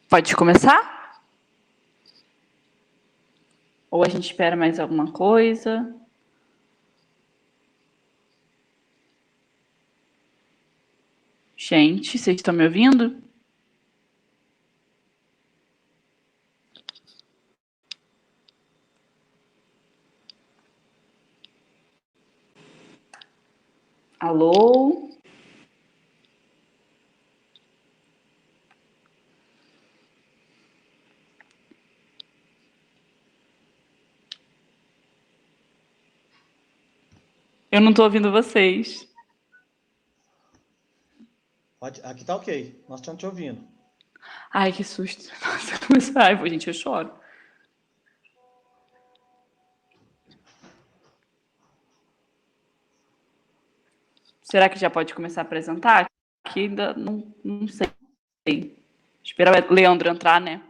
Pode começar? Ou a gente espera mais alguma coisa? Gente, vocês estão me ouvindo? Alô? Eu não estou ouvindo vocês. Aqui tá ok, nós estamos te ouvindo. Ai, que susto. Nossa, começou. Ai, gente, eu choro. Será que já pode começar a apresentar? Aqui ainda não sei. Espera o Leandro entrar, né?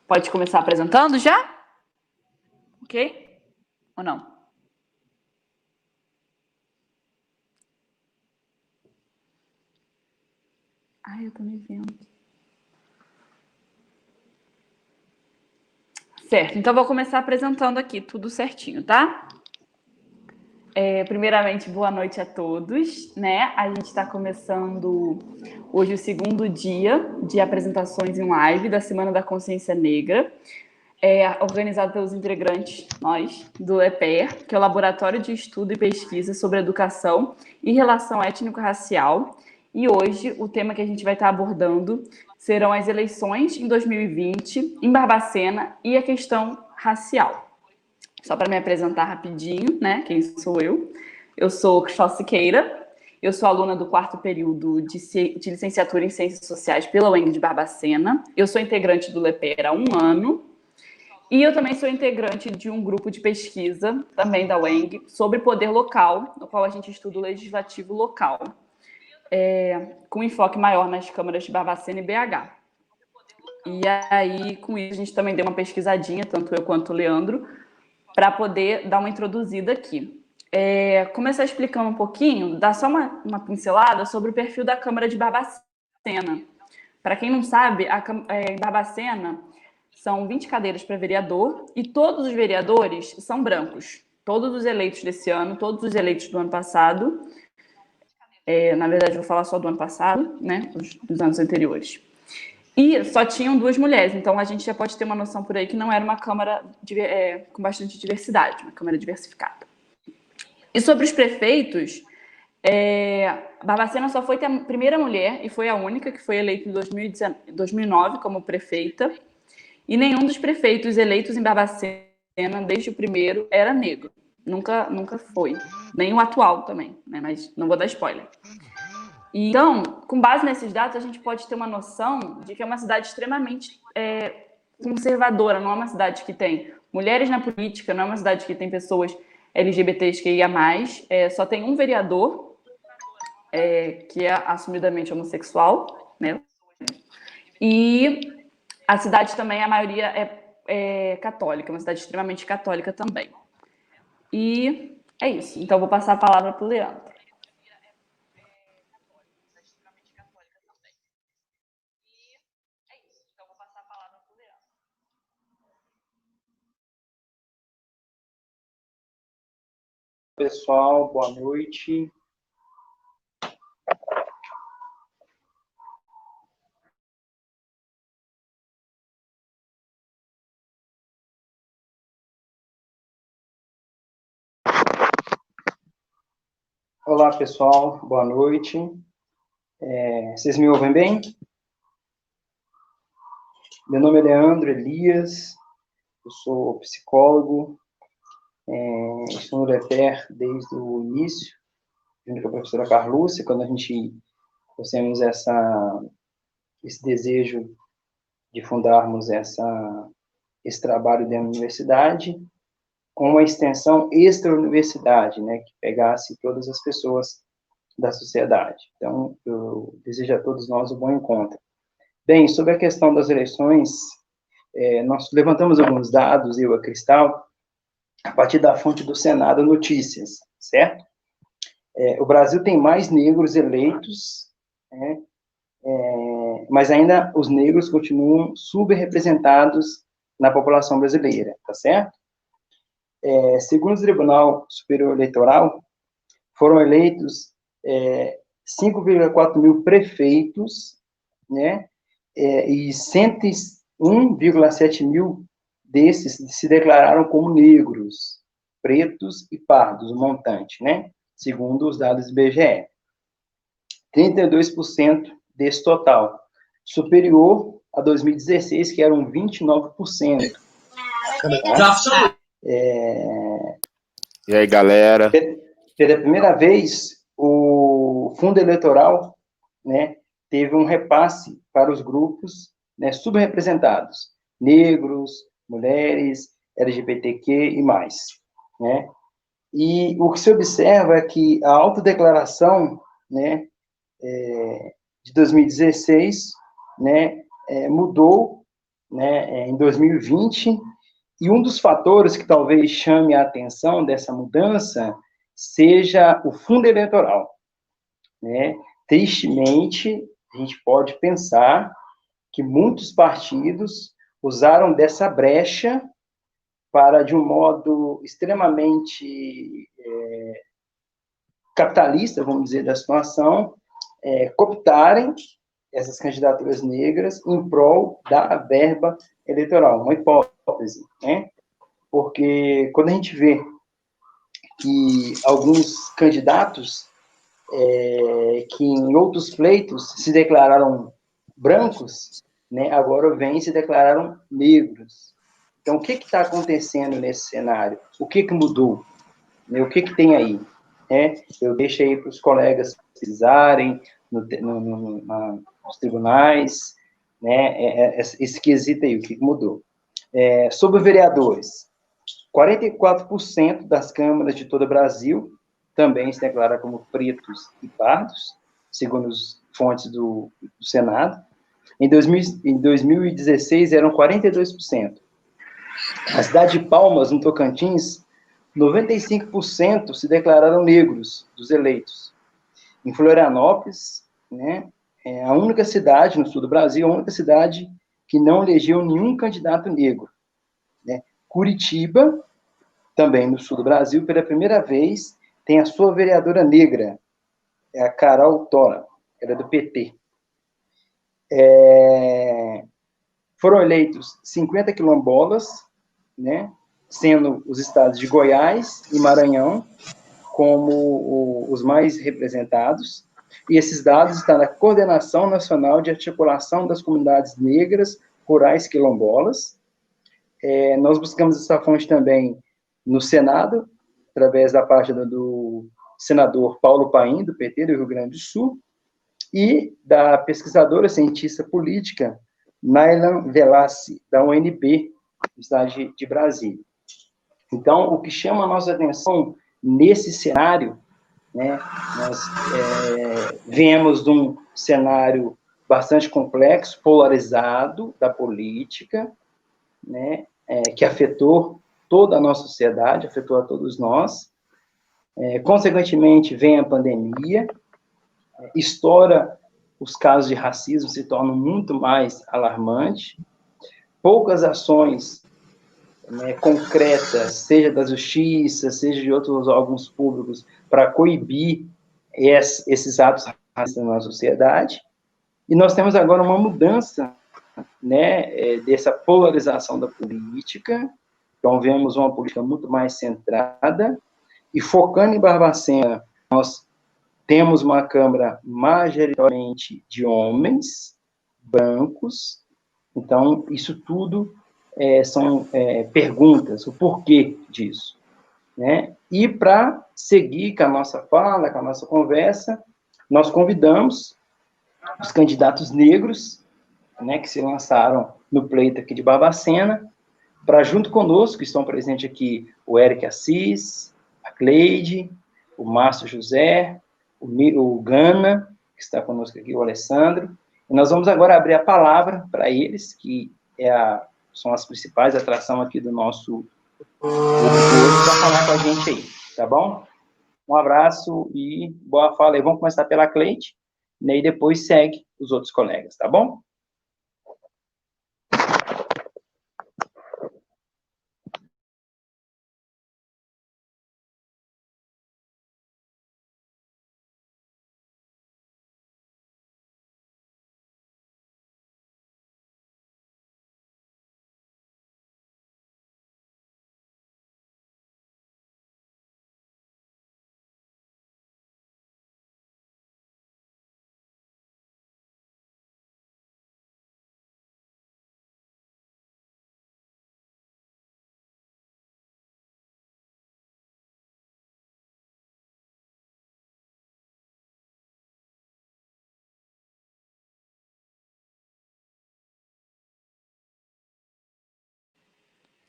Pode começar apresentando já? Ok? Ou não? Ai, eu tô me vendo. Certo, então vou começar apresentando aqui tudo certinho, tá? Primeiramente, boa noite a todos, né? A gente está começando hoje o segundo dia de apresentações em live da Semana da Consciência Negra, organizado pelos integrantes, nós, do LEPER, que é o Laboratório de Estudo e Pesquisa sobre Educação e Relação Étnico-Racial. E hoje o tema que a gente vai estar abordando serão as eleições em 2020 em Barbacena e a questão racial. Só para me apresentar rapidinho, né? Quem sou eu? Eu sou Cristal Siqueira, eu sou aluna do quarto período de licenciatura em Ciências Sociais pela UENG de Barbacena. Eu sou integrante do LEPER há um ano. E eu também sou integrante de um grupo de pesquisa, também da UENG, sobre poder local, no qual a gente estuda o legislativo local, com enfoque maior nas câmaras de Barbacena e BH. E aí, com isso, a gente também deu uma pesquisadinha, tanto eu quanto o Leandro, para poder dar uma introduzida aqui. Começar explicando um pouquinho, dar só uma pincelada sobre o perfil da Câmara de Barbacena. Para quem não sabe, em Barbacena são 20 cadeiras para vereador e todos os vereadores são brancos. Todos os eleitos desse ano, todos os eleitos do ano passado. Na verdade, eu vou falar só do ano passado, né? Dos anos anteriores. E só tinham duas mulheres, então a gente já pode ter uma noção por aí que não era uma Câmara com bastante diversidade, uma Câmara diversificada. E sobre os prefeitos, Barbacena só foi a primeira mulher e foi a única que foi eleita em 2009 como prefeita, e nenhum dos prefeitos eleitos em Barbacena, desde o primeiro, era negro. Nunca foi. Nem o atual também, né? Mas não vou dar spoiler. Então, com base nesses dados, a gente pode ter uma noção de que é uma cidade extremamente conservadora, não é uma cidade que tem mulheres na política, não é uma cidade que tem pessoas LGBTQIA+, só tem um vereador, que é assumidamente homossexual, né? E a cidade também, a maioria é católica, uma cidade extremamente católica também. E é isso. Então, vou passar a palavra para o Leandro. Pessoal, boa noite. Olá, pessoal, boa noite. Vocês me ouvem bem? Meu nome é Leandro Elias, eu sou psicólogo, estou no LEPER desde o início, junto com a professora Carlúcia, quando a gente trouxemos esse desejo de fundarmos esse trabalho dentro da universidade. com uma extensão extra-universidade, né, que pegasse todas as pessoas da sociedade. Então, eu desejo a todos nós um bom encontro. Bem, sobre a questão das eleições, nós levantamos alguns dados, eu e a Cristal, a partir da fonte do Senado Notícias, certo? O Brasil tem mais negros eleitos, né, mas ainda os negros continuam subrepresentados na população brasileira, tá certo? Segundo o Tribunal Superior Eleitoral, foram eleitos 5,4 mil prefeitos, né, e 101,7 mil desses se declararam como negros, pretos e pardos, o montante, né, segundo os dados do IBGE. 32% desse total, superior a 2016, que eram 29%. Tá? E aí, galera? Pela primeira vez, o fundo eleitoral, né, teve um repasse para os grupos, né, subrepresentados, negros, mulheres, LGBTQ e mais, né? E o que se observa é que a autodeclaração, né, de 2016, né, mudou, né, em 2020, e um dos fatores que talvez chame a atenção dessa mudança seja o fundo eleitoral, né? Tristemente, a gente pode pensar que muitos partidos usaram dessa brecha para, de um modo extremamente capitalista, vamos dizer, da situação, cooptarem essas candidaturas negras em prol da verba eleitoral, uma hipótese, né? Porque quando a gente vê que alguns candidatos que em outros pleitos se declararam brancos, né, agora vêm e se declararam negros. Então, o que está acontecendo nesse cenário? O que mudou? Né? O que tem aí? Eu deixo aí para os colegas pesquisarem nos tribunais, né, esse quesito aí, o que mudou. Sobre vereadores, 44% das câmaras de todo o Brasil também se declaram como pretos e pardos, segundo as fontes do Senado. Em 2016, eram 42%. A cidade de Palmas, no Tocantins, 95% se declararam negros dos eleitos. Em Florianópolis, né, é a única cidade no sul do Brasil, a única cidade que não elegeu nenhum candidato negro. Né? Curitiba, também no sul do Brasil, pela primeira vez, tem a sua vereadora negra, é a Carol Tora, ela é do PT. Foram eleitos 50 quilombolas, né, sendo os estados de Goiás e Maranhão como os mais representados, e esses dados estão na Coordenação Nacional de Articulação das Comunidades Negras, Rurais Quilombolas. Nós buscamos essa fonte também no Senado, através da página do senador Paulo Paim, do PT do Rio Grande do Sul, e da pesquisadora cientista política Nailan Velassi, da UNB, Universidade de Brasília. Então, o que chama a nossa atenção nesse cenário, né, nós viemos de um cenário bastante complexo, polarizado da política, né, que afetou toda a nossa sociedade, afetou a todos nós. Consequentemente, vem a pandemia, estoura os casos de racismo, se tornam muito mais alarmantes, poucas ações, né, concretas, seja da justiça, seja de outros órgãos públicos, para coibir esses atos racistas na sociedade. E nós temos agora uma mudança, né, dessa polarização da política. Então, vemos uma política muito mais centrada, e focando em Barbacena, nós temos uma Câmara majoritariamente de homens, brancos. Então, isso tudo são perguntas, o porquê disso. Né? E para seguir com a nossa fala, com a nossa conversa, nós convidamos os candidatos negros, né, que se lançaram no pleito aqui de Barbacena, para junto conosco estão presentes aqui o Eric Assis, a Cleide, o Márcio José, o Gana, que está conosco aqui, o Alessandro. E nós vamos agora abrir a palavra para eles, que são as principais atrações aqui do nosso público para falar com a gente aí, tá bom? Um abraço e boa fala aí. Vamos começar pela Cleide, né, e depois segue os outros colegas, tá bom?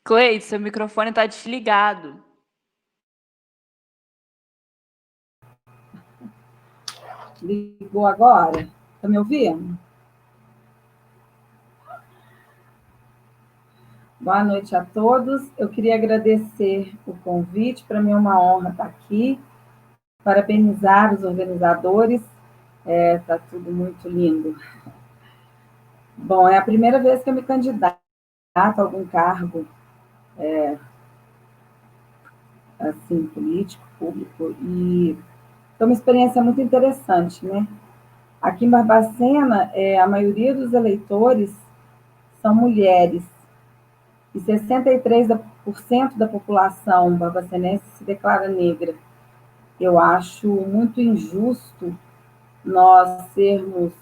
Cleide, seu microfone está desligado. Ligou agora? Está me ouvindo? Boa noite a todos. Eu queria agradecer o convite. Para mim é uma honra estar aqui. Parabenizar os organizadores. Está tudo muito lindo. Bom, é a primeira vez que eu me candidato a algum cargo assim, político, público, e foi uma experiência muito interessante, né? Aqui em Barbacena, a maioria dos eleitores são mulheres, e 63% da população barbacenense se declara negra. Eu acho muito injusto nós sermos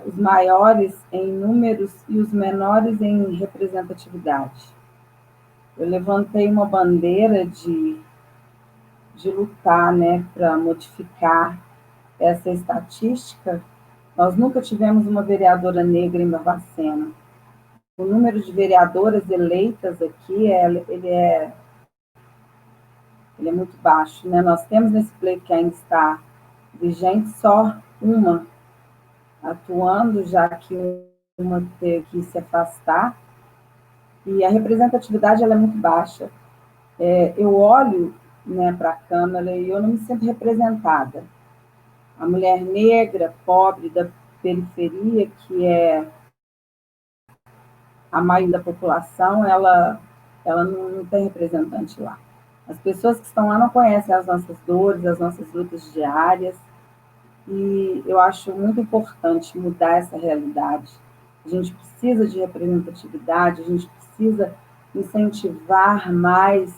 os maiores em números e os menores em representatividade. Eu levantei uma bandeira de lutar, né, para modificar essa estatística. Nós nunca tivemos uma vereadora negra em Barbacena. O número de vereadoras eleitas aqui, ele é muito baixo, né? Nós temos nesse pleito que ainda está vigente só uma atuando, já que uma teve que se afastar, e a representatividade ela é muito baixa. Eu olho, né, para a Câmara e eu não me sinto representada. A mulher negra, pobre, da periferia, que é a maioria da população, ela não tem representante lá. As pessoas que estão lá não conhecem as nossas dores, as nossas lutas diárias, e eu acho muito importante mudar essa realidade. A gente precisa de representatividade, a gente precisa incentivar mais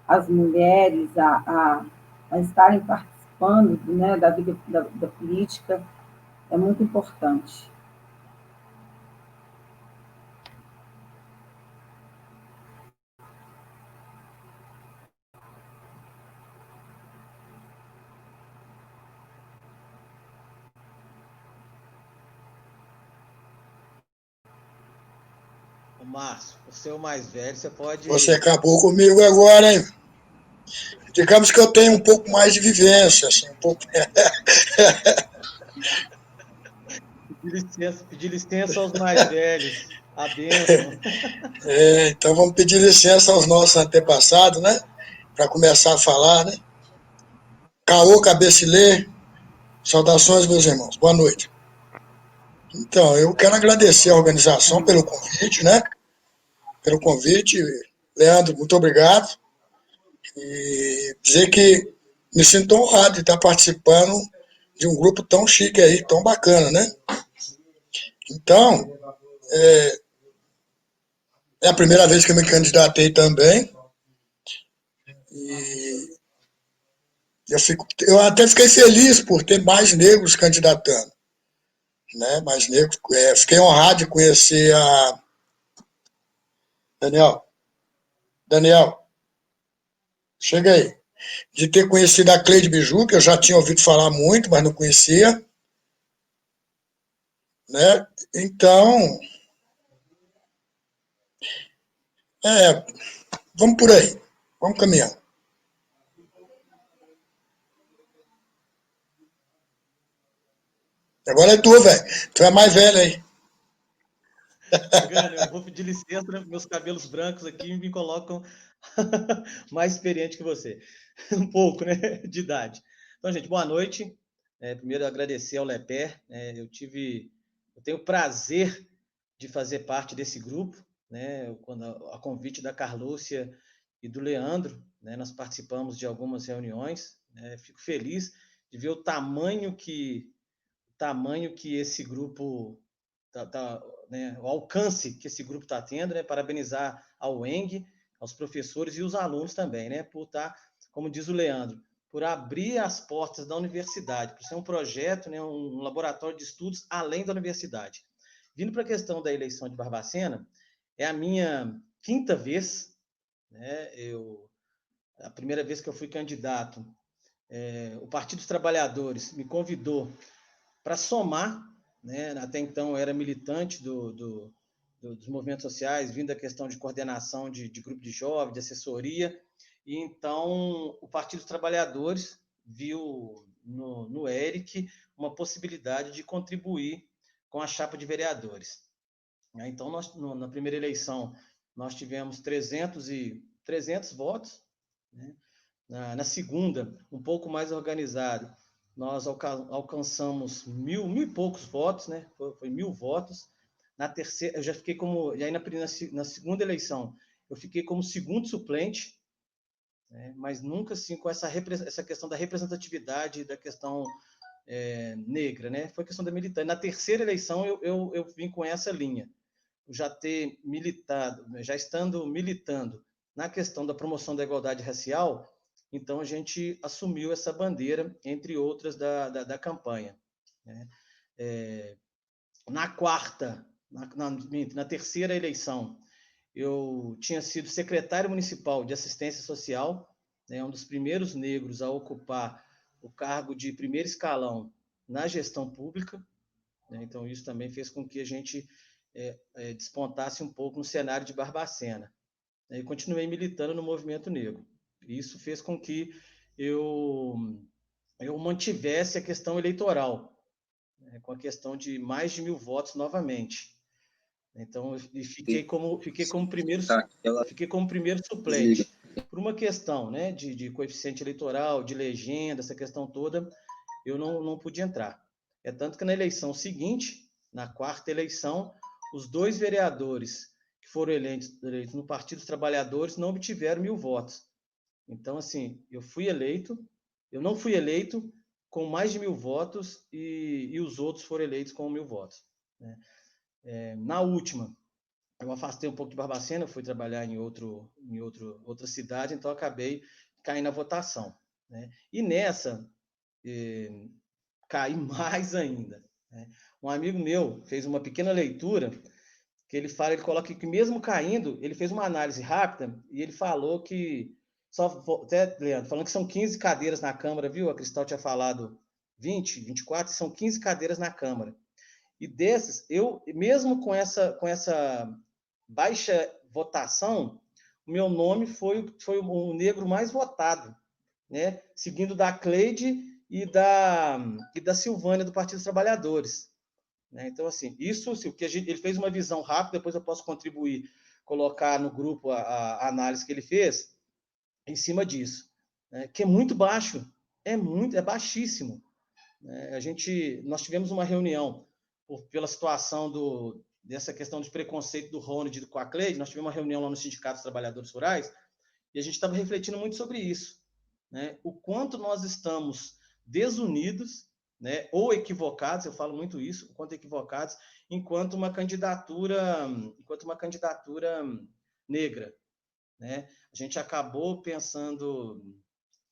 as mulheres a estarem participando, né, da vida da política. É muito importante. Márcio, você é o mais velho, você pode... Você acabou comigo agora, hein? Digamos que eu tenho um pouco mais de vivência, assim, um pouco... Pedir licença aos mais velhos, a bênção. Então vamos pedir licença aos nossos antepassados, né? Para começar a falar, né? Caô Cabecilê, saudações, meus irmãos, boa noite. Então, eu quero agradecer a organização pelo convite, né? Pelo convite. Leandro, muito obrigado. E dizer que me sinto honrado de estar participando de um grupo tão chique aí, tão bacana, né? Então, é a primeira vez que eu me candidatei também. E eu até fiquei feliz por ter mais negros candidatando, né? Mais negros. Fiquei honrado de conhecer a Daniel, chega aí. De ter conhecido a Cleide Biju, que eu já tinha ouvido falar muito, mas não conhecia, né? Então, Vamos por aí. Vamos caminhar. Agora é tu, velho. Tu é mais velho aí. Gana, eu vou pedir licença, né? Meus cabelos brancos aqui me colocam mais experiente que você. Um pouco, né? De idade. Então, gente, boa noite. Primeiro, agradecer ao Lepé. Eu tenho o prazer de fazer parte desse grupo, né? Quando a convite da Carlúcia e do Leandro, né? Nós participamos de algumas reuniões. Né? Fico feliz de ver o tamanho que esse grupo né, o alcance que esse grupo está tendo, né? Parabenizar ao ENG, aos professores e os alunos também, né? Por estar, como diz o Leandro, por abrir as portas da universidade, por ser um projeto, né? Um laboratório de estudos além da universidade. Vindo para a questão da eleição de Barbacena, é a minha quinta vez, né? A primeira vez que eu fui candidato, o Partido dos Trabalhadores me convidou para somar, né? Até então eu era militante dos movimentos sociais, vindo da questão de coordenação de grupo de jovens, de assessoria, e então o Partido dos Trabalhadores viu no Eric uma possibilidade de contribuir com a chapa de vereadores. Então, na primeira eleição, nós tivemos 300 votos, né? Na segunda, um pouco mais organizado, nós alcançamos mil e poucos votos, né? Foi 1.000 votos. Na terceira, eu já fiquei como... E aí, na segunda eleição, eu fiquei como segundo suplente, né? Mas nunca, assim, com essa questão da representatividade, da questão negra, né? Foi questão da militância. Na terceira eleição, eu vim com essa linha. Já ter militado, já estando militando na questão da promoção da igualdade racial, então a gente assumiu essa bandeira, entre outras, da campanha. Né? Na terceira eleição, eu tinha sido secretário municipal de assistência social, né, um dos primeiros negros a ocupar o cargo de primeiro escalão na gestão pública, né? Então isso também fez com que a gente despontasse um pouco no cenário de Barbacena. E continuei militando no movimento negro. Isso fez com que eu mantivesse a questão eleitoral, né, com a questão de mais de 1.000 votos novamente. Então, fiquei como primeiro suplente. Por uma questão, né, de coeficiente eleitoral, de legenda, essa questão toda, eu não pude entrar. É tanto que na eleição seguinte, na quarta eleição, os 2 vereadores que foram eleitos no Partido dos Trabalhadores não obtiveram 1.000 votos. Então, assim, eu não fui eleito com mais de 1.000 votos e os outros foram eleitos com 1.000 votos. Né? Na última, eu afastei um pouco de Barbacena, fui trabalhar em outra cidade, então acabei caindo na votação. Né? E nessa, caí mais ainda. Né? Um amigo meu fez uma pequena leitura que ele coloca que mesmo caindo, ele fez uma análise rápida e ele falou que, até, Leandro, falando que são 15 cadeiras na Câmara, viu? A Cristal tinha falado 20, 24, são 15 cadeiras na Câmara. E desses, eu, mesmo com essa baixa votação, o meu nome foi o negro mais votado, né? Seguindo da Cleide e da Silvânia, do Partido dos Trabalhadores. Né? Então, assim, isso, assim, o que ele fez uma visão rápida, depois eu posso contribuir, colocar no grupo a análise que ele fez em cima disso, né? Que é muito baixo, é baixíssimo. Né? Nós tivemos uma reunião pela situação dessa questão de preconceito do Ronald com a Cleide, nós tivemos uma reunião lá no Sindicato dos Trabalhadores Rurais e a gente estava refletindo muito sobre isso, né? O quanto nós estamos desunidos, né? Ou equivocados, eu falo muito isso, o quanto equivocados, enquanto uma candidatura negra, né? A gente acabou pensando,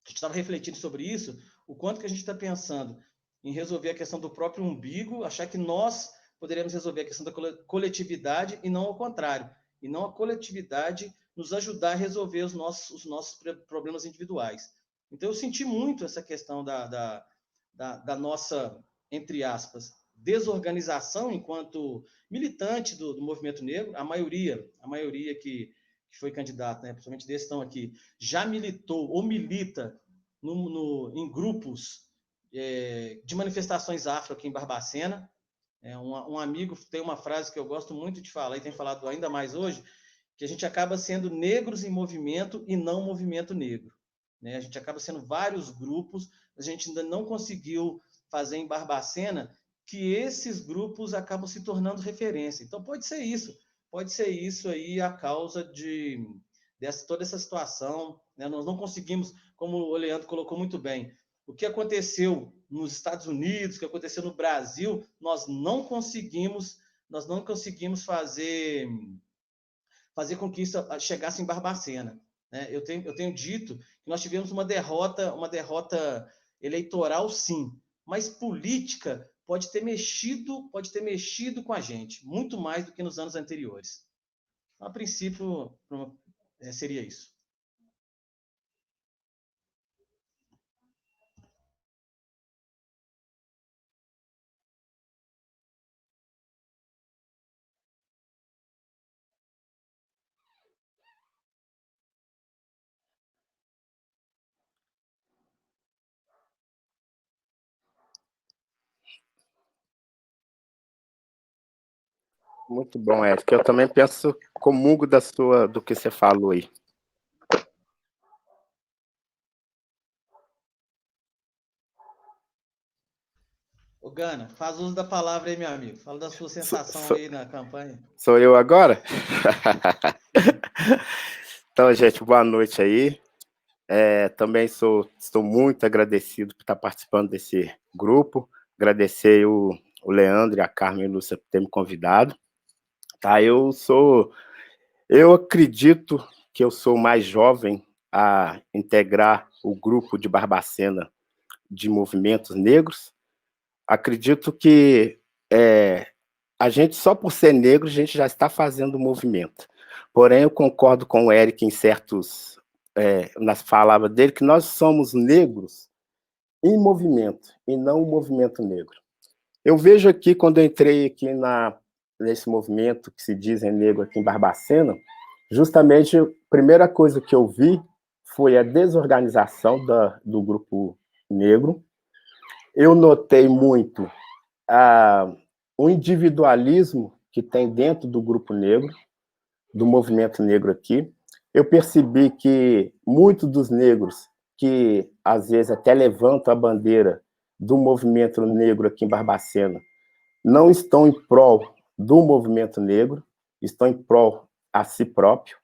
a gente estava refletindo sobre isso, o quanto que a gente está pensando em resolver a questão do próprio umbigo, achar que nós poderíamos resolver a questão da coletividade e não ao contrário, e não a coletividade nos ajudar a resolver os nossos problemas individuais. Então, eu senti muito essa questão da nossa, entre aspas, desorganização enquanto militante do movimento negro. A maioria que que foi candidato, né, principalmente desses que estão aqui, já militou ou milita em grupos de manifestações afro aqui em Barbacena. Um amigo tem uma frase que eu gosto muito de falar, e tem falado ainda mais hoje, que a gente acaba sendo negros em movimento e não movimento negro. Né? A gente acaba sendo vários grupos, a gente ainda não conseguiu fazer em Barbacena que esses grupos acabam se tornando referência. Então, pode ser isso aí a causa toda essa situação. Né? Nós não conseguimos, como o Leandro colocou muito bem, o que aconteceu nos Estados Unidos, o que aconteceu no Brasil, nós não conseguimos fazer com que isso chegasse em Barbacena. Né? Eu tenho dito que nós tivemos uma derrota eleitoral, sim, mas política pode ter mexido com a gente, muito mais do que nos anos anteriores. A princípio, seria isso. Muito bom, Érico. Eu também penso, comungo do que você falou aí. Ô, Gana, faz uso da palavra aí, meu amigo. Fala da sua sensação aí na campanha. Sou eu agora? Então, gente, boa noite aí. Também estou muito agradecido por estar participando desse grupo. Agradecer o Leandro e a Carmen e a Lúcia por ter me convidado. Tá, eu acredito que eu sou o mais jovem a integrar o grupo de Barbacena de movimentos negros. Acredito que a gente, só por ser negro, a gente já está fazendo movimento. Porém, eu concordo com o Érico em nas palavras dele, que nós somos negros em movimento, e não o movimento negro. Eu vejo aqui, quando eu entrei aqui nesse movimento que se diz negro aqui em Barbacena, justamente a primeira coisa que eu vi foi a desorganização do grupo negro. Eu notei muito o individualismo que tem dentro do grupo negro, do movimento negro aqui. Eu percebi que muitos dos negros que, às vezes, até levantam a bandeira do movimento negro aqui em Barbacena, não estão em prol do movimento negro, estão em prol a si próprio,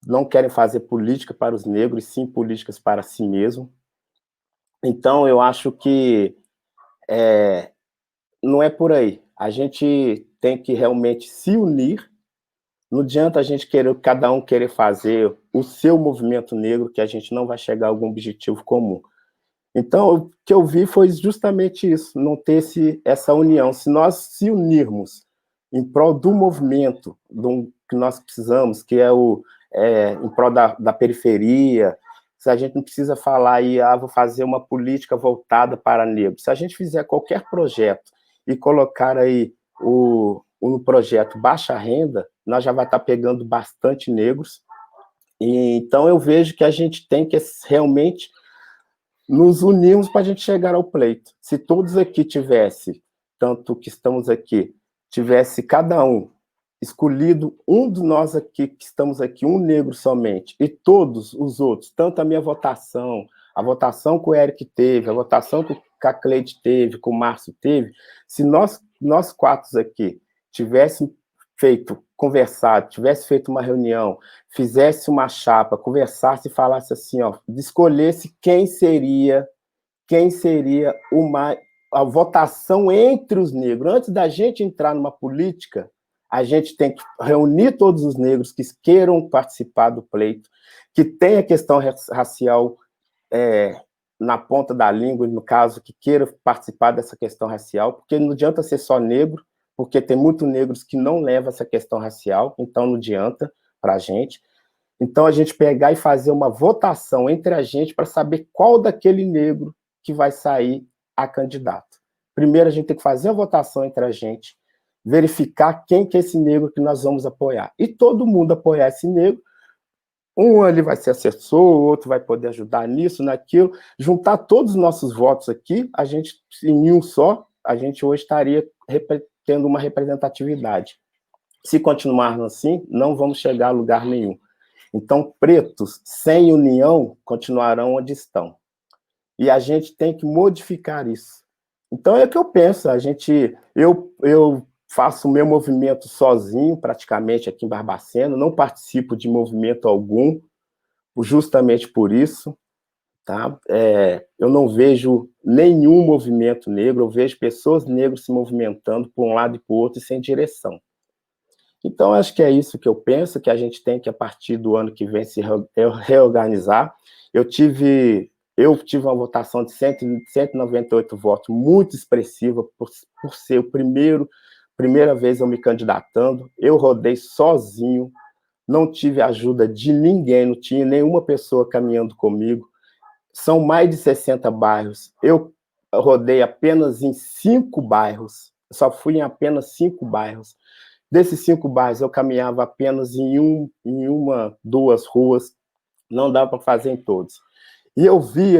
não querem fazer política para os negros, sim políticas para si mesmo. Então, eu acho que não é por aí. A gente tem que realmente se unir. Não adianta a gente cada um querer fazer o seu movimento negro, que a gente não vai chegar a algum objetivo comum. Então, o que eu vi foi justamente isso, não ter essa união. Se nós se unirmos em prol do movimento que nós precisamos, que é em prol da periferia, se a gente não precisa falar aí, vou fazer uma política voltada para negros. Se a gente fizer qualquer projeto e colocar aí no projeto baixa renda, nós já vai estar pegando bastante negros. Então, eu vejo que a gente tem que realmente nos unirmos para a gente chegar ao pleito. Se todos aqui tanto que estamos aqui, tivesse cada um escolhido um de nós aqui, que estamos aqui, um negro somente, e todos os outros, tanto a minha votação, a votação que o Érico teve, a votação que a Cleide teve, que o Márcio teve, se nós quatro aqui tivéssemos conversado, tivesse feito uma reunião, fizesse uma chapa, conversasse e falasse assim, escolhesse quem seria a votação entre os negros. Antes da gente entrar numa política, a gente tem que reunir todos os negros que queiram participar do pleito, que tem a questão racial na ponta da língua, no caso, que queiram participar dessa questão racial, porque não adianta ser só negro, porque tem muitos negros que não levam essa questão racial, então não adianta para a gente. Então, a gente pegar e fazer uma votação entre a gente para saber qual daquele negro que vai sair a candidato. Primeiro, a gente tem que fazer a votação entre a gente, verificar quem que é esse negro que nós vamos apoiar. E todo mundo apoiar esse negro, um ali vai ser assessor, o outro vai poder ajudar nisso, naquilo, juntar todos os nossos votos aqui, a gente, em um só, a gente hoje estaria tendo uma representatividade. Se continuarmos assim, não vamos chegar a lugar nenhum. Então, pretos sem união continuarão onde estão. E a gente tem que modificar isso. Então, é o que eu penso. Eu faço o meu movimento sozinho, praticamente, aqui em Barbacena, não participo de movimento algum, justamente por isso. Tá? Eu não vejo nenhum movimento negro, eu vejo pessoas negras se movimentando por um lado e para o outro e sem direção. Então, acho que é isso que eu penso, que a gente tem que, a partir do ano que vem, se reorganizar. Eu tive uma votação de 198 votos, muito expressiva, por ser primeira vez eu me candidatando. Eu rodei sozinho, não tive ajuda de ninguém, não tinha nenhuma pessoa caminhando comigo. São mais de 60 bairros. Eu rodei apenas em 5 bairros, só fui em apenas 5 bairros. Desses 5 bairros, eu caminhava apenas em uma, 2 ruas, não dava para fazer em todos. E eu vi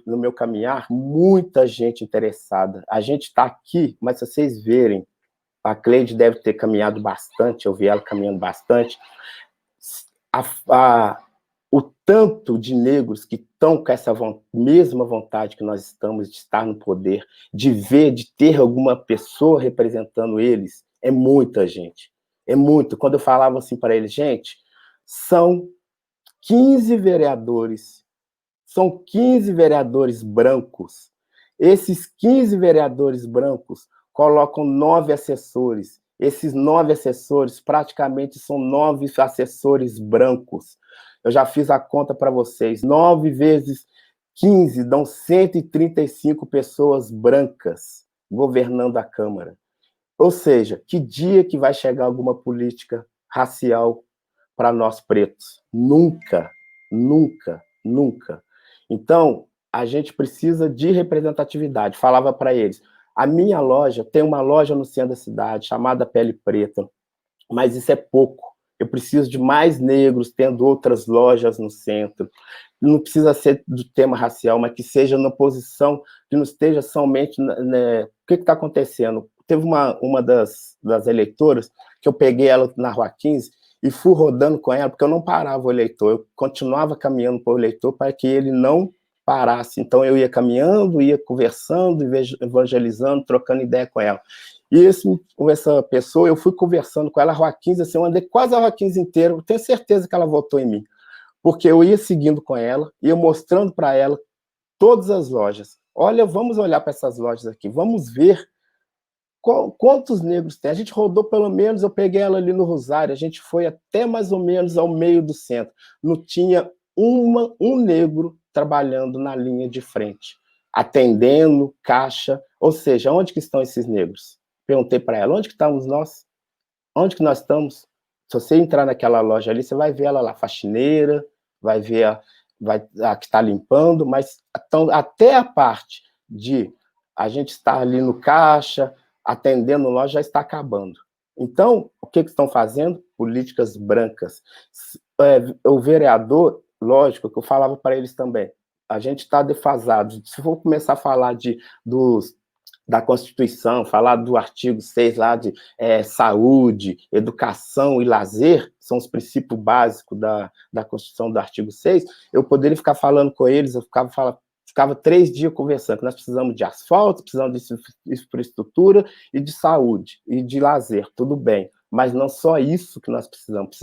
no meu caminhar, muita gente interessada. A gente está aqui, mas se vocês verem, a Cleide deve ter caminhado bastante, eu vi ela caminhando bastante. O tanto de negros que estão com essa mesma vontade que nós estamos de estar no poder, de ver, de ter alguma pessoa representando eles, é muita gente. É muito. Quando eu falava assim para eles, gente, são 15 vereadores. São 15 vereadores brancos. Esses 15 vereadores brancos colocam 9 assessores. Esses 9 assessores praticamente são 9 assessores brancos. Eu já fiz a conta para vocês. 9 vezes 15 dão 135 pessoas brancas governando a Câmara. Ou seja, que dia que vai chegar alguma política racial para nós pretos? Nunca, nunca, nunca. Então, a gente precisa de representatividade. Falava para eles, a minha loja, tem uma loja no centro da cidade chamada Pele Preta, mas isso é pouco. Eu preciso de mais negros tendo outras lojas no centro. Não precisa ser do tema racial, mas que seja na posição, que não esteja somente... Né, o que está acontecendo? Teve uma das eleitoras que eu peguei ela na Rua 15 e fui rodando com ela, porque eu não parava o eleitor, eu continuava caminhando para o eleitor para que ele não parasse. Então, eu ia caminhando, ia conversando, evangelizando, trocando ideia com ela. E com essa pessoa, eu fui conversando com ela a Rua 15, assim, eu andei quase a Rua 15 inteira, eu tenho certeza que ela votou em mim, porque eu ia seguindo com ela, ia mostrando para ela todas as lojas. Olha, vamos olhar para essas lojas aqui, vamos ver quantos negros tem. A gente rodou pelo menos, eu peguei ela ali no Rosário, a gente foi até mais ou menos ao meio do centro. Não tinha um negro trabalhando na linha de frente, atendendo, caixa, ou seja, onde que estão esses negros? Perguntei para ela, onde que estamos nós? Onde que nós estamos? Se você entrar naquela loja ali, você vai ver ela lá, faxineira, vai ver a que está limpando, mas então, até a parte de a gente estar ali no caixa, atendendo loja, já está acabando. Então, o que estão fazendo? Políticas brancas. O vereador, lógico, que eu falava para eles também, a gente está defasado. Se for começar a falar da Constituição, falar do artigo 6 lá de saúde, educação e lazer, são os princípios básicos da Constituição do artigo 6, eu poderia ficar falando com eles, eu ficava 3 dias conversando, que nós precisamos de asfalto, precisamos de infraestrutura e de saúde, e de lazer, tudo bem, mas não só isso que nós precisamos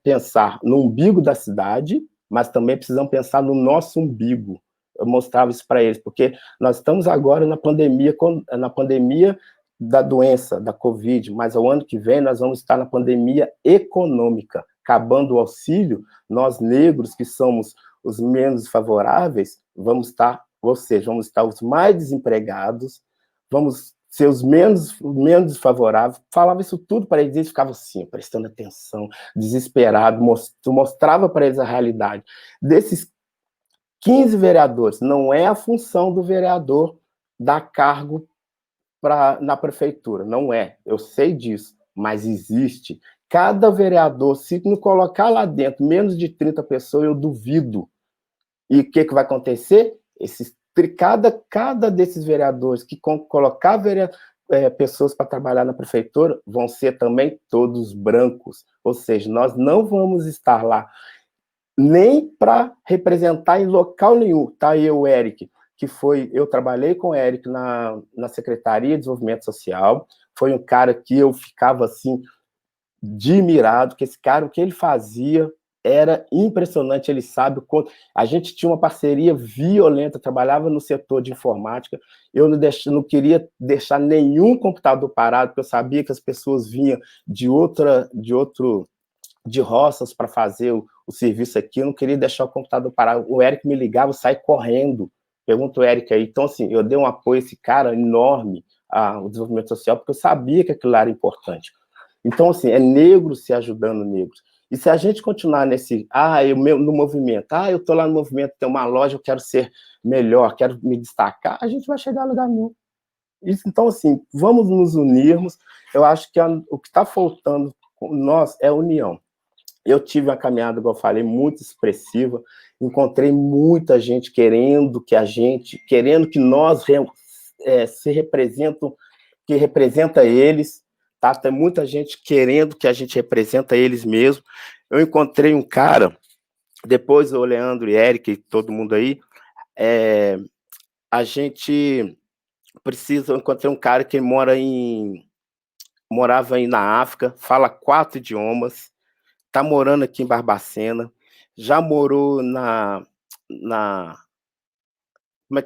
pensar no umbigo da cidade, mas também precisamos pensar no nosso umbigo. Eu mostrava isso para eles, porque nós estamos agora na pandemia da doença, da Covid, mas ao ano que vem nós vamos estar na pandemia econômica. Acabando o auxílio, nós negros, que somos os menos favoráveis, vamos estar os mais desempregados, vamos ser os menos desfavoráveis. Falava isso tudo para eles, eles ficavam assim, prestando atenção, desesperado, mostrava para eles a realidade. Desses 15 vereadores, não é a função do vereador dar cargo na prefeitura, não é, eu sei disso, mas existe cada vereador, se não colocar lá dentro menos de 30 pessoas, eu duvido. E o que vai acontecer? Cada desses vereadores que colocar pessoas para trabalhar na prefeitura vão ser também todos brancos. Ou seja, nós não vamos estar lá nem para representar em local nenhum. Tá aí o Eric, eu trabalhei com o Eric na Secretaria de Desenvolvimento Social, foi um cara que eu ficava assim, admirado, que esse cara, o que ele fazia era impressionante, ele sabe o quanto. A gente tinha uma parceria violenta, trabalhava no setor de informática, eu não queria deixar nenhum computador parado, porque eu sabia que as pessoas vinham de roças para fazer o serviço aqui, eu não queria deixar o computador parado. O Eric me ligava, eu saí correndo. Pergunta o Eric aí. Então, assim, eu dei um apoio a esse cara enorme ao desenvolvimento social, porque eu sabia que aquilo era importante. Então, assim, é negro se ajudando negros. E se a gente continuar no movimento, eu estou lá no movimento, tem uma loja, eu quero ser melhor, quero me destacar, a gente vai chegar a lugar nenhum. Então, assim, vamos nos unirmos. Eu acho que o que está faltando com nós é união. Eu tive uma caminhada, como eu falei, muito expressiva, encontrei muita gente querendo que nós se representam, que representa eles, tá? Tem muita gente querendo que a gente representa eles mesmo. Eu encontrei um cara, depois o Leandro e Eric e todo mundo aí, eu encontrei um cara que morava aí na África, fala 4 idiomas, está morando aqui em Barbacena, já morou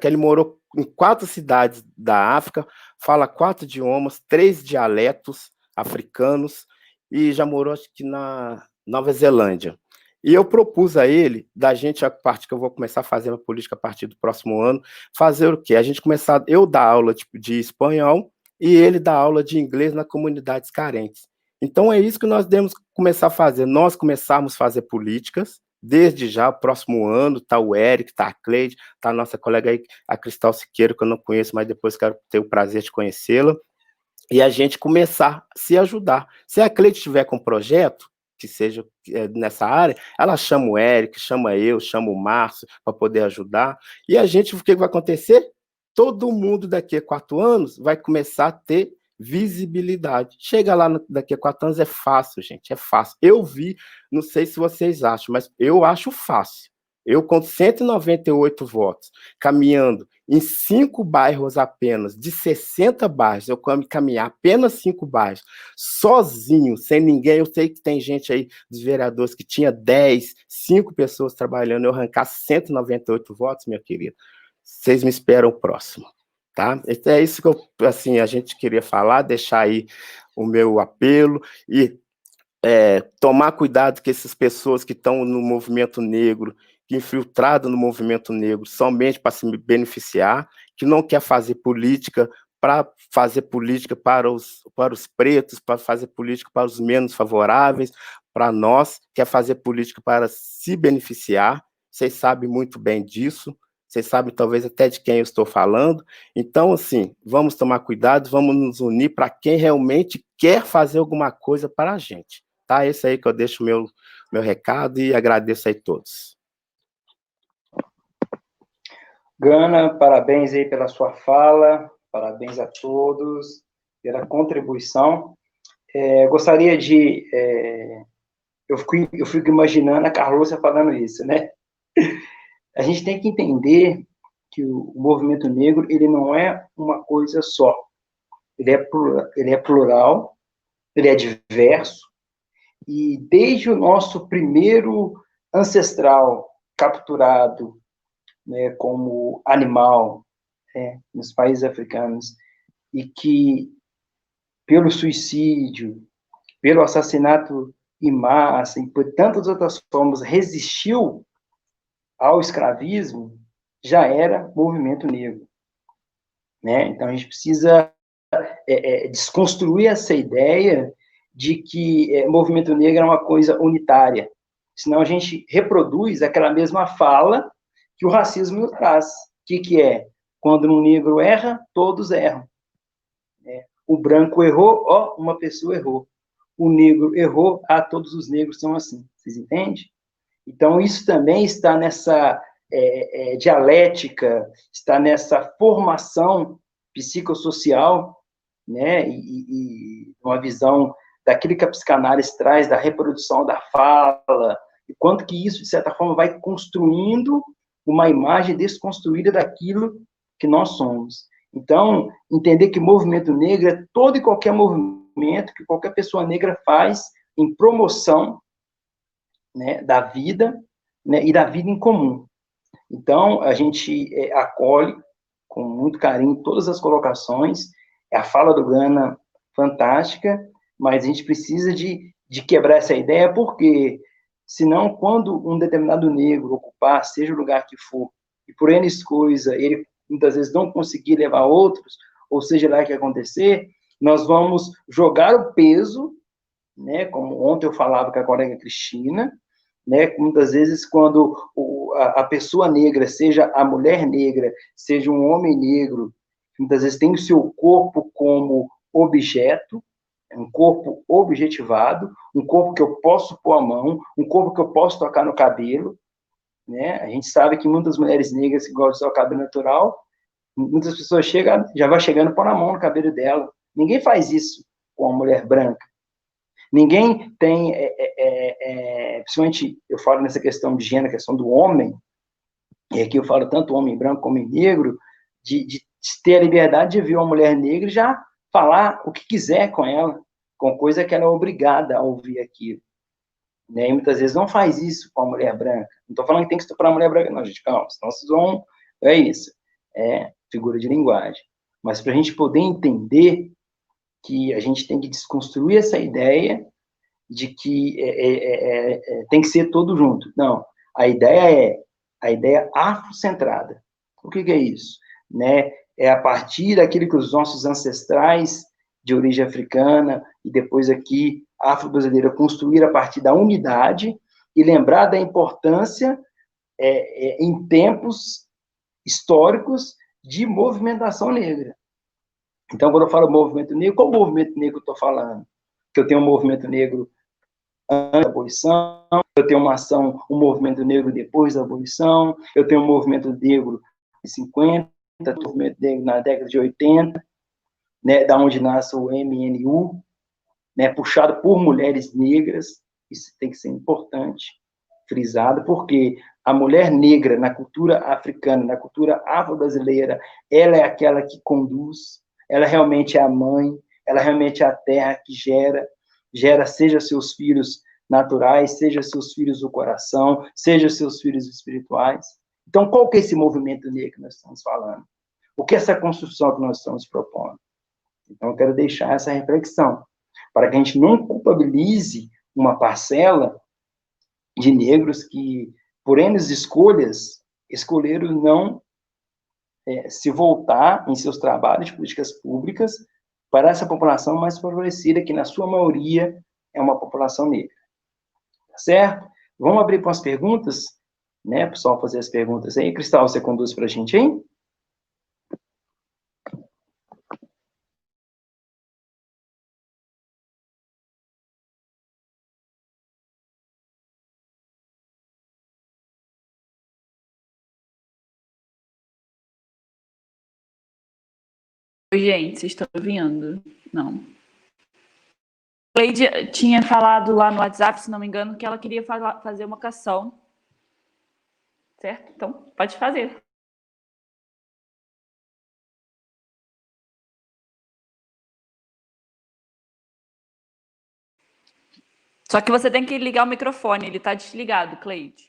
ele morou em 4 cidades da África, fala 4 idiomas, 3 dialetos africanos, e já morou, acho que na Nova Zelândia. E eu propus a ele, a parte que eu vou começar a fazer a política a partir do próximo ano, fazer o quê? A gente começar, eu dar aula de espanhol, e ele dar aula de inglês nas comunidades carentes. Então, é isso que nós devemos começar a fazer. Nós começarmos a fazer políticas, desde já, o próximo ano, está o Eric, está a Cleide, está a nossa colega aí, a Cristal Siqueira, que eu não conheço, mas depois quero ter o prazer de conhecê-la, e a gente começar a se ajudar. Se a Cleide tiver com um projeto, que seja nessa área, ela chama o Eric, chama eu, chama o Márcio, para poder ajudar, e a gente, o que vai acontecer? Todo mundo daqui a 4 anos vai começar a ter visibilidade. Chega lá daqui a 4 anos, é fácil, gente, é fácil. Eu vi, não sei se vocês acham, mas eu acho fácil. Eu, com 198 votos, caminhando em 5 bairros apenas, de 60 bairros, eu caminhar apenas 5 bairros, sozinho, sem ninguém. Eu sei que tem gente aí, dos vereadores, que tinha 10, 5 pessoas trabalhando, eu arrancar 198 votos, minha querida. Vocês me esperam o próximo. Tá? É isso que a gente queria falar, deixar aí o meu apelo e tomar cuidado com essas pessoas que estão no movimento negro, que infiltradas no movimento negro somente para se beneficiar, que não quer fazer política para fazer política para os pretos, para fazer política para os menos favoráveis, para nós, quer fazer política para se beneficiar. Vocês sabem muito bem disso. Vocês sabem talvez até de quem eu estou falando. Então, assim, vamos tomar cuidado, vamos nos unir para quem realmente quer fazer alguma coisa para a gente. Tá? Esse aí que eu deixo meu recado e agradeço aí todos. Gana, parabéns aí pela sua fala, parabéns a todos pela contribuição. Gostaria de... eu fico imaginando a Carlúcia falando isso, né? A gente tem que entender que o movimento negro, ele não é uma coisa só. Ele é plural, ele é diverso, e desde o nosso primeiro ancestral capturado, né, como animal, nos países africanos, e que, pelo suicídio, pelo assassinato em massa, e por tantas outras formas, resistiu ao escravismo, já era movimento negro. Né? Então, a gente precisa desconstruir essa ideia de que movimento negro é uma coisa unitária, senão a gente reproduz aquela mesma fala que o racismo nos traz. O que é? Quando um negro erra, todos erram. O branco errou, uma pessoa errou. o negro errou, todos os negros são assim. Vocês entendem? Então, isso também está nessa dialética, está nessa formação psicossocial, né, e uma visão daquilo que a psicanálise traz, da reprodução da fala, e quanto que isso, de certa forma, vai construindo uma imagem desconstruída daquilo que nós somos. Então, entender que o movimento negro é todo e qualquer movimento que qualquer pessoa negra faz em promoção, né, da vida, né, e da vida em comum. Então, a gente acolhe com muito carinho todas as colocações, a fala do Gana fantástica, mas a gente precisa de quebrar essa ideia, porque senão, quando um determinado negro ocupar, seja o lugar que for, e por N coisa, ele muitas vezes não conseguir levar outros, ou seja lá o que acontecer, nós vamos jogar o peso, né, como ontem eu falava com a colega Cristina, né, muitas vezes quando a pessoa negra, seja a mulher negra, seja um homem negro, muitas vezes tem o seu corpo como objeto, um corpo objetivado, um corpo que eu posso pôr a mão, um corpo que eu posso tocar no cabelo, né? A gente sabe que muitas mulheres negras que gostam do seu cabelo natural, muitas pessoas já vai chegando pôr a mão no cabelo dela. Ninguém faz isso com uma mulher branca. Ninguém tem, principalmente, eu falo nessa questão de gênero, questão do homem, e aqui eu falo tanto homem branco como homem negro, de ter a liberdade de ver uma mulher negra e já falar o que quiser com ela, com coisa que ela é obrigada a ouvir aquilo. Né? E muitas vezes não faz isso com a mulher branca. Não estou falando que tem que estuprar a mulher branca, não, gente, calma, senão vocês vão... É isso, é figura de linguagem. Mas para a gente poder entender que a gente tem que desconstruir essa ideia de que tem que ser todo junto. Não, a ideia afrocentrada. O que é isso? Né? É a partir daquilo que os nossos ancestrais de origem africana e depois aqui afro-brasileira construíram a partir da unidade e lembrar da importância em tempos históricos de movimentação negra. Então, quando eu falo movimento negro, qual movimento negro eu estou falando? Que eu tenho um movimento negro antes da abolição, eu tenho uma ação, um movimento negro depois da abolição, eu tenho um movimento negro de 50, um movimento negro na década de 80, né, da onde nasce o MNU, né, puxado por mulheres negras. Isso tem que ser importante, frisado, porque a mulher negra na cultura africana, na cultura afro-brasileira, ela é aquela que conduz, ela realmente é a mãe, ela realmente é a terra que gera, seja seus filhos naturais, seja seus filhos do coração, seja seus filhos espirituais. Então, qual que é esse movimento negro que nós estamos falando? O que é essa construção que nós estamos propondo? Então, eu quero deixar essa reflexão, para que a gente não culpabilize uma parcela de negros que, por N escolhas, escolheram não se voltar em seus trabalhos de políticas públicas para essa população mais favorecida, que na sua maioria é uma população negra. Tá certo? Vamos abrir para as perguntas, né, pessoal, fazer as perguntas aí. Cristal, você conduz para a gente aí? Oi, gente, vocês estão ouvindo? Não. Cleide tinha falado lá no WhatsApp, se não me engano, que ela queria fazer uma canção. Certo? Então, pode fazer. Só que você tem que ligar o microfone, ele está desligado, Cleide.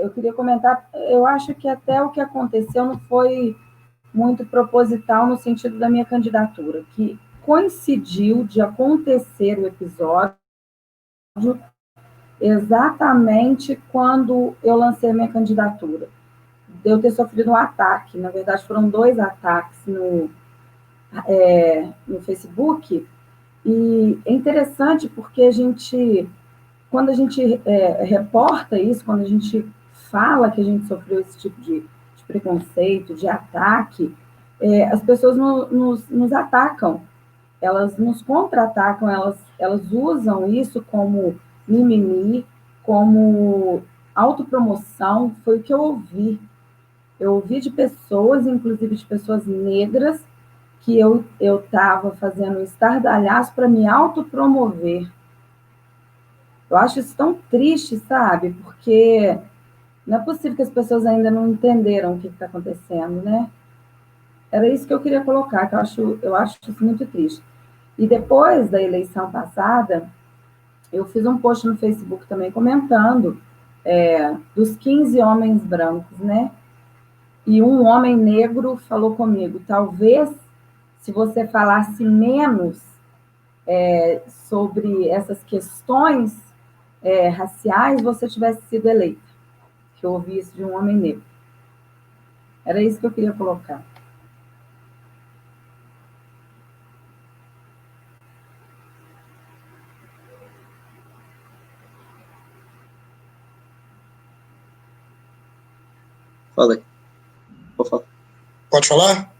Eu queria comentar, eu acho que até o que aconteceu não foi muito proposital no sentido da minha candidatura, que coincidiu de acontecer o episódio exatamente quando eu lancei minha candidatura. De eu ter sofrido um ataque, na verdade foram 2 ataques no Facebook, e é interessante porque quando a gente reporta isso, quando a gente fala que a gente sofreu esse tipo de preconceito, de ataque, as pessoas nos atacam, elas nos contra-atacam, elas usam isso como mimimi, como autopromoção. Foi o que eu ouvi. Eu ouvi de pessoas, inclusive de pessoas negras, que eu estava fazendo estardalhaço para me autopromover. Eu acho isso tão triste, sabe? Porque não é possível que as pessoas ainda não entenderam o que está acontecendo, né? Era isso que eu queria colocar, que eu acho isso muito triste. E depois da eleição passada, eu fiz um post no Facebook também comentando dos 15 homens brancos, né? E um homem negro falou comigo, talvez se você falasse menos sobre essas questões raciais, você tivesse sido eleita. Que eu ouvi isso de um homem negro. Era isso que eu queria colocar. Fala aí. Vou falar. Pode falar?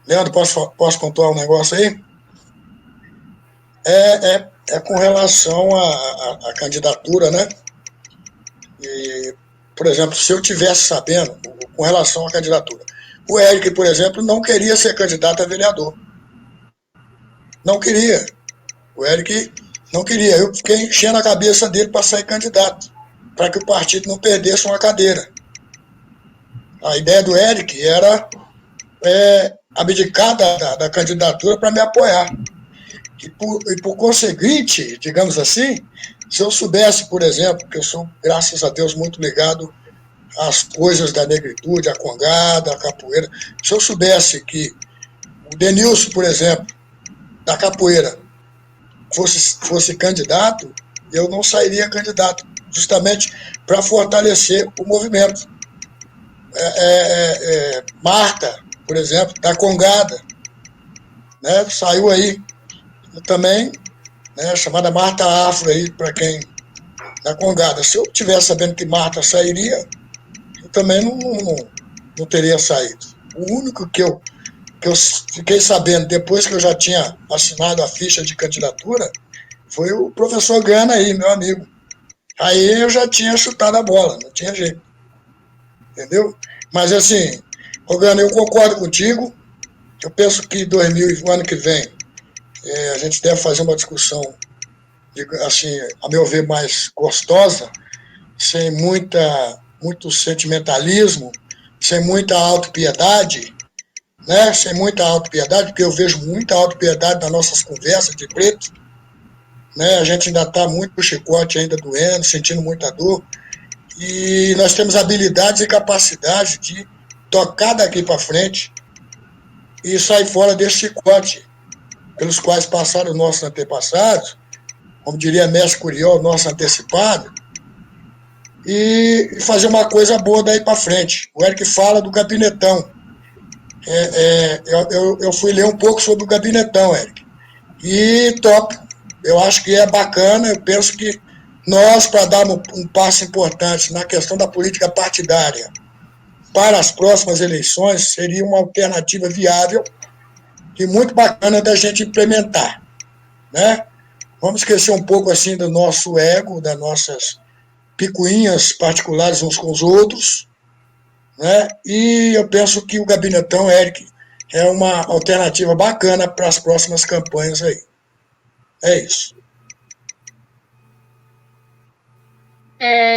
Leandro, posso pontuar um negócio aí? É com relação à candidatura, né? E, por exemplo, se eu tivesse sabendo, com relação à candidatura, o Eric, por exemplo, não queria ser candidato a vereador. Não queria. O Eric não queria. Eu fiquei enchendo a cabeça dele para sair candidato, para que o partido não perdesse uma cadeira. A ideia do Eric era abdicar da candidatura para me apoiar. E por conseguinte, digamos assim, se eu soubesse, por exemplo, que eu sou, graças a Deus, muito ligado às coisas da negritude, à congada, à capoeira, se eu soubesse que o Denilson, por exemplo, da capoeira, fosse candidato, eu não sairia candidato, justamente para fortalecer o movimento. Marta, por exemplo, da congada, né, saiu aí também, né, chamada Marta Afro aí, para quem da congada. Se eu tivesse sabendo que Marta sairia, eu também não teria saído. O único que eu fiquei sabendo depois que eu já tinha assinado a ficha de candidatura foi o professor Gana aí, meu amigo. Aí eu já tinha chutado a bola, não tinha jeito. Entendeu? Mas assim, Gana, eu concordo contigo. Eu penso que o ano que vem, a gente deve fazer uma discussão, assim, a meu ver, mais gostosa, sem muito sentimentalismo, sem muita autopiedade, né? Sem muita autopiedade, porque eu vejo muita autopiedade nas nossas conversas de preto, né? A gente ainda está muito com o chicote ainda doendo, sentindo muita dor, e nós temos habilidades e capacidade de tocar daqui para frente e sair fora desse chicote pelos quais passaram os nossos antepassados, como diria Mestre Curió, nosso antecipado, e fazer uma coisa boa daí para frente. O Eric fala do gabinetão. Eu fui ler um pouco sobre o gabinetão, Eric. E top. Eu acho que é bacana. Eu penso que nós, para dar um passo importante na questão da política partidária para as próximas eleições, seria uma alternativa viável e muito bacana da gente implementar, né? Vamos esquecer um pouco assim do nosso ego, das nossas picuinhas particulares uns com os outros, né? E eu penso que o Gabinetão, Eric, é uma alternativa bacana para as próximas campanhas aí. É isso.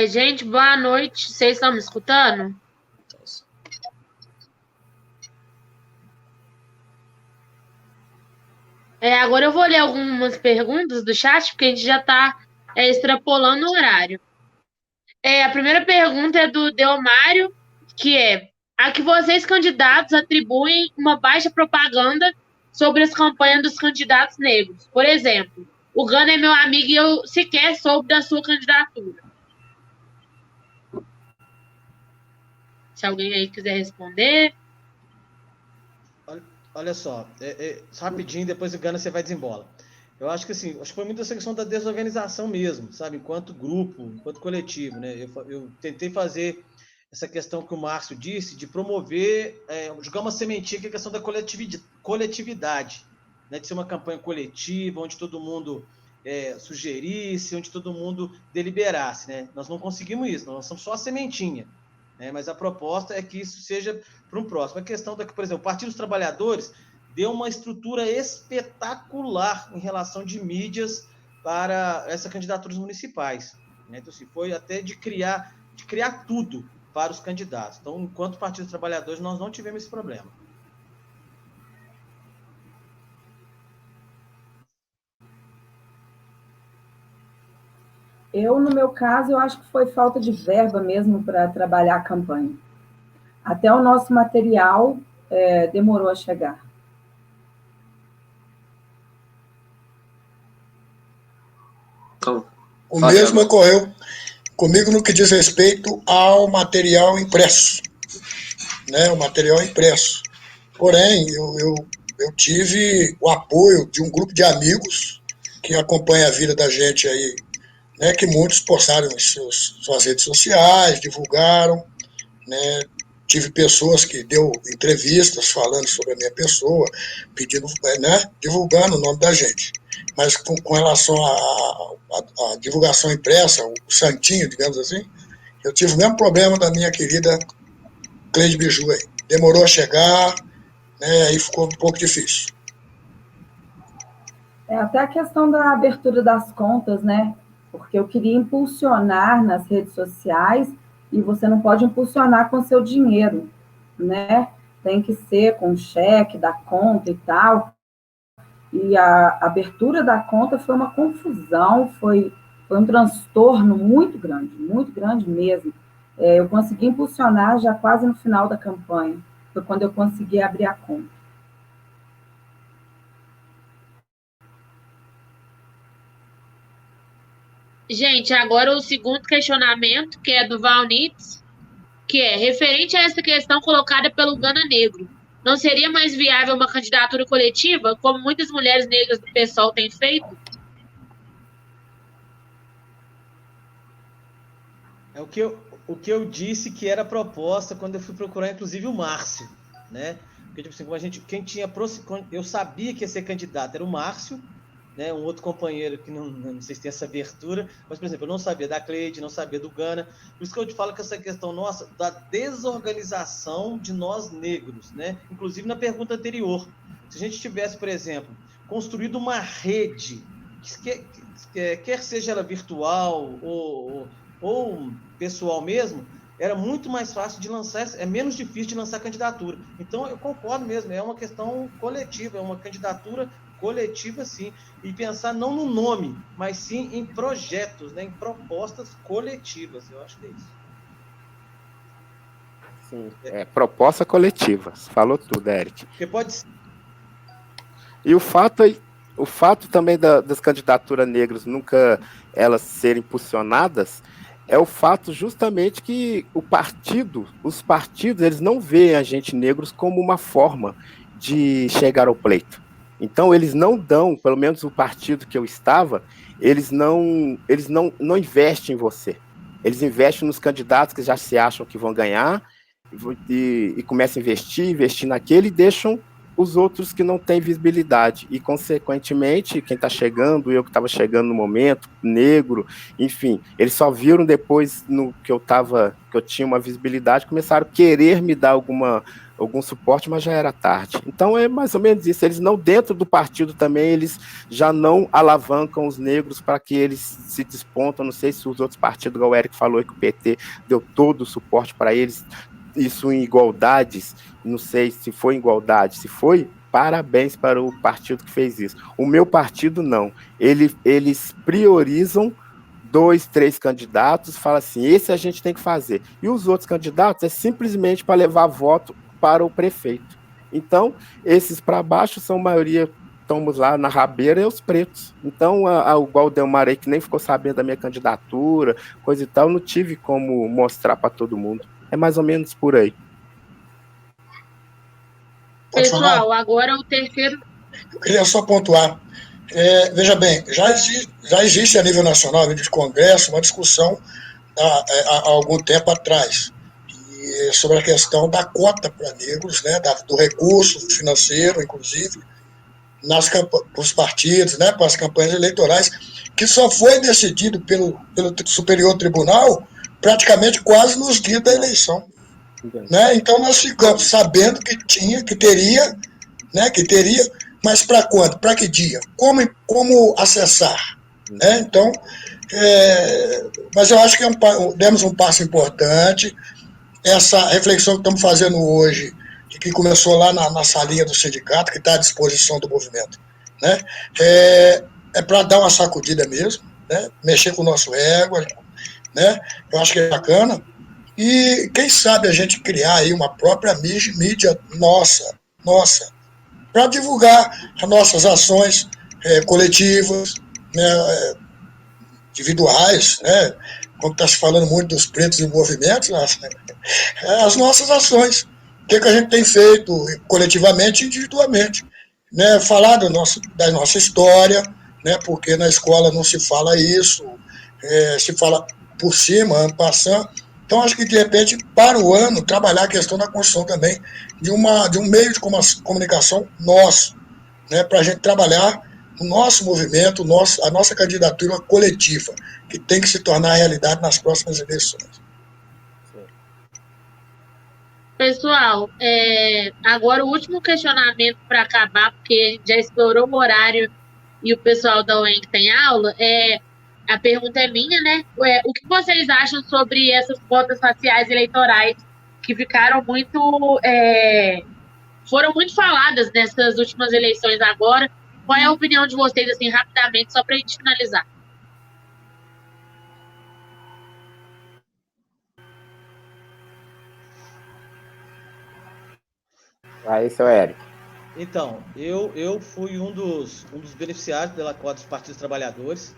Gente, boa noite. Vocês estão me escutando? Agora eu vou ler algumas perguntas do chat, porque a gente já está extrapolando o horário. A primeira pergunta é do Deomário, que é: a que vocês, candidatos, atribuem uma baixa propaganda sobre as campanhas dos candidatos negros? Por exemplo, o Gana é meu amigo e eu sequer soube da sua candidatura. Se alguém aí quiser responder. Olha só, rapidinho, depois o Gana você vai desembola. Eu acho que assim, foi muito essa questão da desorganização mesmo, sabe? Enquanto grupo, enquanto coletivo, né? Eu tentei fazer essa questão que o Márcio disse, de promover, jogar uma sementinha, que é a questão da coletividade, né? De ser uma campanha coletiva, onde todo mundo sugerisse, onde todo mundo deliberasse, né? Nós não conseguimos isso, nós somos só a sementinha, né? Mas a proposta é que isso seja para um próximo. A questão da que, por exemplo, o Partido dos Trabalhadores deu uma estrutura espetacular em relação de mídias para essas candidaturas municipais, né? Então, assim, foi até de criar tudo para os candidatos. Então, enquanto Partido dos Trabalhadores, nós não tivemos esse problema. No meu caso, eu acho que foi falta de verba mesmo para trabalhar a campanha. Até o nosso material demorou a chegar. Então, o mesmo ocorreu comigo no que diz respeito ao material impresso, né? O material impresso. Porém, eu tive o apoio de um grupo de amigos que acompanha a vida da gente aí, né? Que muitos postaram em suas redes sociais, divulgaram, né? Tive pessoas que deu entrevistas falando sobre a minha pessoa, pedindo, né? Divulgando o nome da gente. Mas com relação à divulgação impressa, o santinho, digamos assim, eu tive o mesmo problema da minha querida Cleide Biju aí. Demorou a chegar, né, aí ficou um pouco difícil. Até a questão da abertura das contas, né? Porque eu queria impulsionar nas redes sociais e você não pode impulsionar com seu dinheiro, né? Tem que ser com cheque da conta e tal. E a abertura da conta foi uma confusão, foi um transtorno muito grande mesmo. Eu consegui impulsionar já quase no final da campanha, foi quando eu consegui abrir a conta. Gente, agora o segundo questionamento, que é do Valnitz, que é referente a essa questão colocada pelo Gana Negro. Não seria mais viável uma candidatura coletiva, como muitas mulheres negras do PSOL têm feito? É o que eu disse que era a proposta quando eu fui procurar, inclusive, o Márcio, né? Porque, tipo assim, eu sabia que ia ser candidato era o Márcio, né? Um outro companheiro que não sei se tem essa abertura, mas, por exemplo, eu não sabia da Cleide, não sabia do Gana. Por isso que eu te falo que essa questão nossa da desorganização de nós negros, né? Inclusive na pergunta anterior. Se a gente tivesse, por exemplo, construído uma rede, quer seja ela virtual ou pessoal mesmo, era muito mais fácil de lançar, é menos difícil de lançar candidatura. Então, eu concordo mesmo, é uma questão coletiva, é uma candidatura coletiva, sim, e pensar não no nome, mas sim em projetos, né, em propostas coletivas. Eu acho que é isso. Sim, proposta coletiva. Falou tudo, Eric. Porque pode ser. E o fato também das candidaturas negras nunca elas serem impulsionadas é o fato justamente que os partidos, eles não veem a gente negros como uma forma de chegar ao pleito. Então, eles não dão, pelo menos o partido que eu estava, eles não investem em você. Eles investem nos candidatos que já se acham que vão ganhar e começam a investir naquele e deixam os outros que não têm visibilidade. E, consequentemente, quem está chegando, eu que estava chegando no momento, negro, enfim, eles só viram depois que eu tinha uma visibilidade, começaram a querer me dar algum suporte, mas já era tarde. Então é mais ou menos isso. Eles não, dentro do partido também, eles já não alavancam os negros para que eles se despontam. Não sei se os outros partidos, igual o Eric falou, que o PT deu todo o suporte para eles, isso em igualdades, não sei se foi igualdade, se foi, parabéns para o partido que fez isso. O meu partido não. Eles priorizam 2, 3 candidatos, fala assim, esse a gente tem que fazer. E os outros candidatos é simplesmente para levar voto para o prefeito. Então, esses para baixo são a maioria, estamos lá na rabeira, e os pretos. Então, igual o Delmar aí, que nem ficou sabendo da minha candidatura, coisa e tal, não tive como mostrar para todo mundo. É mais ou menos por aí. Pessoal, agora o terceiro... Eu queria só pontuar. Veja bem, já existe a nível nacional, a nível de congresso, uma discussão há algum tempo atrás. sobre a questão da cota para negros, né, do recurso financeiro, inclusive, para os partidos, né, para as campanhas eleitorais, que só foi decidido pelo Superior Tribunal praticamente quase nos dias da eleição. Né? Então nós ficamos sabendo que teria, mas para quando? Para que dia? Como acessar? Né? Então, mas eu acho que demos um passo importante. Essa reflexão que estamos fazendo hoje, que começou lá na salinha do sindicato, que está à disposição do movimento, né? É para dar uma sacudida mesmo, né? Mexer com o nosso ego, né? Eu acho que é bacana. E quem sabe a gente criar aí uma própria mídia nossa, para divulgar as nossas ações coletivas, né, individuais, né, como está se falando muito dos pretos em movimentos, as nossas ações, o que a gente tem feito coletivamente e individualmente, né, falar da nossa história, né, porque na escola não se fala isso, se fala por cima, en passant. Então, acho que, de repente, para o ano, trabalhar a questão da construção também de um meio de comunicação nosso, né, para a gente trabalhar o nosso movimento, a nossa candidatura coletiva, que tem que se tornar realidade nas próximas eleições. Pessoal, agora o último questionamento para acabar, porque já estourou o horário e o pessoal da UENG tem aula, a pergunta é minha, né? O que vocês acham sobre essas cotas raciais eleitorais que ficaram foram muito faladas nessas últimas eleições agora? Qual é a opinião de vocês, assim, rapidamente, só para a gente finalizar? Aí, seu Érico. Então, eu fui um dos beneficiários pela cota dos partidos trabalhadores,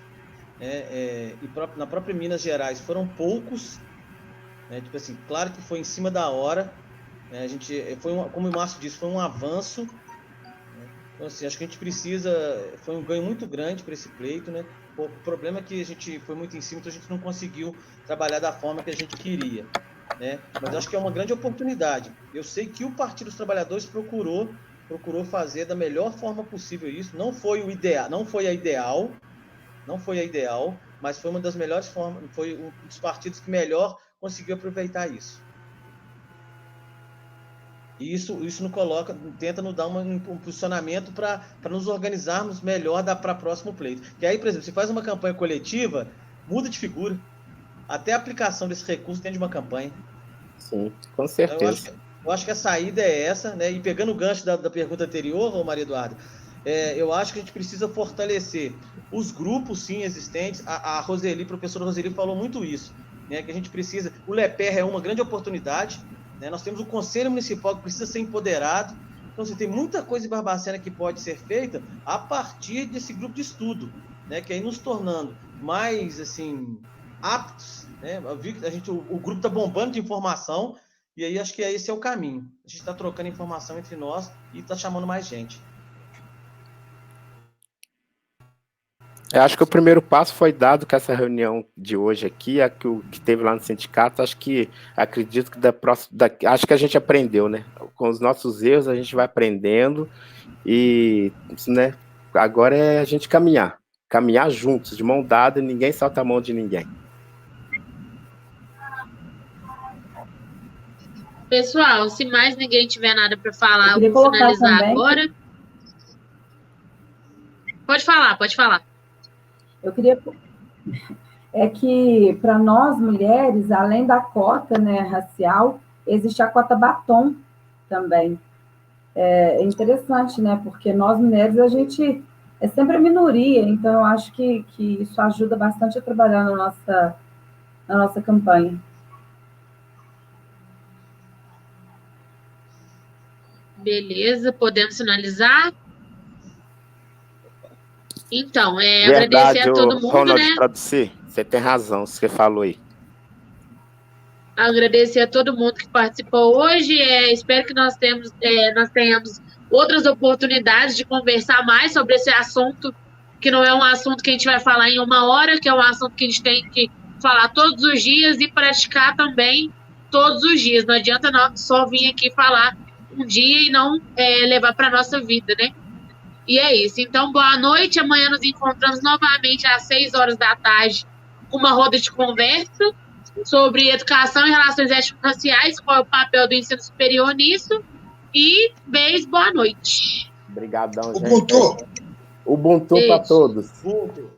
e na própria Minas Gerais foram poucos, né, tipo assim, claro que foi em cima da hora, né, como o Márcio disse, foi um avanço, né, então assim, acho que a gente foi um ganho muito grande para esse pleito, né, o problema é que a gente foi muito em cima, então a gente não conseguiu trabalhar da forma que a gente queria, né, mas acho que é uma grande oportunidade. Eu sei que o Partido dos Trabalhadores procurou fazer da melhor forma possível isso, não foi a ideal, mas foi uma das melhores formas, foi um dos partidos que melhor conseguiu aproveitar isso. E isso tenta nos dar um posicionamento para nos organizarmos melhor para o próximo pleito. Que aí, por exemplo, se faz uma campanha coletiva, muda de figura. Até a aplicação desse recurso dentro de uma campanha. Sim, com certeza. Eu acho que a saída é essa, né? E pegando o gancho da pergunta anterior, Maria Eduarda, eu acho que a gente precisa fortalecer os grupos, sim, existentes. A Roseli, a professora Roseli falou muito isso, né? Que a gente precisa... O LEPER é uma grande oportunidade, né? Nós temos o Conselho Municipal que precisa ser empoderado. Então, assim, tem muita coisa em Barbacena que pode ser feita a partir desse grupo de estudo, né? Que aí nos tornando mais, assim, aptos, né? Eu vi que o grupo está bombando de informação, e aí acho que esse é o caminho. A gente está trocando informação entre nós e está chamando mais gente. Eu acho que o primeiro passo foi dado com essa reunião de hoje aqui, que teve lá no sindicato. Acredito que acho que a gente aprendeu, né? Com os nossos erros a gente vai aprendendo e, né? Agora é a gente caminhar juntos, de mão dada, e ninguém solta a mão de ninguém. Pessoal, se mais ninguém tiver nada para falar, eu vou finalizar também agora. Pode falar. Eu queria... É que, para nós, mulheres, além da cota, né, racial, existe a cota batom também. É interessante, né? Porque nós, mulheres, a gente é sempre a minoria, então eu acho que isso ajuda bastante a trabalhar na nossa campanha. Beleza, podemos finalizar? Então, Verdade, agradecer a todo mundo, Ronald, né? Traducir, você tem razão, você falou aí. Agradecer a todo mundo que participou hoje. Espero que nós tenhamos outras oportunidades de conversar mais sobre esse assunto, que não é um assunto que a gente vai falar em uma hora, que é um assunto que a gente tem que falar todos os dias e praticar também todos os dias. Não adianta só vir aqui falar um dia e não levar para nossa vida, né? E é isso. Então, boa noite. Amanhã nos encontramos novamente às 6 horas da tarde com uma roda de conversa sobre educação e relações étnico-raciais, qual é o papel do ensino superior nisso. E beijo, boa noite. Obrigadão, gente. Ubuntu. Ubuntu para todos. Ubuntu.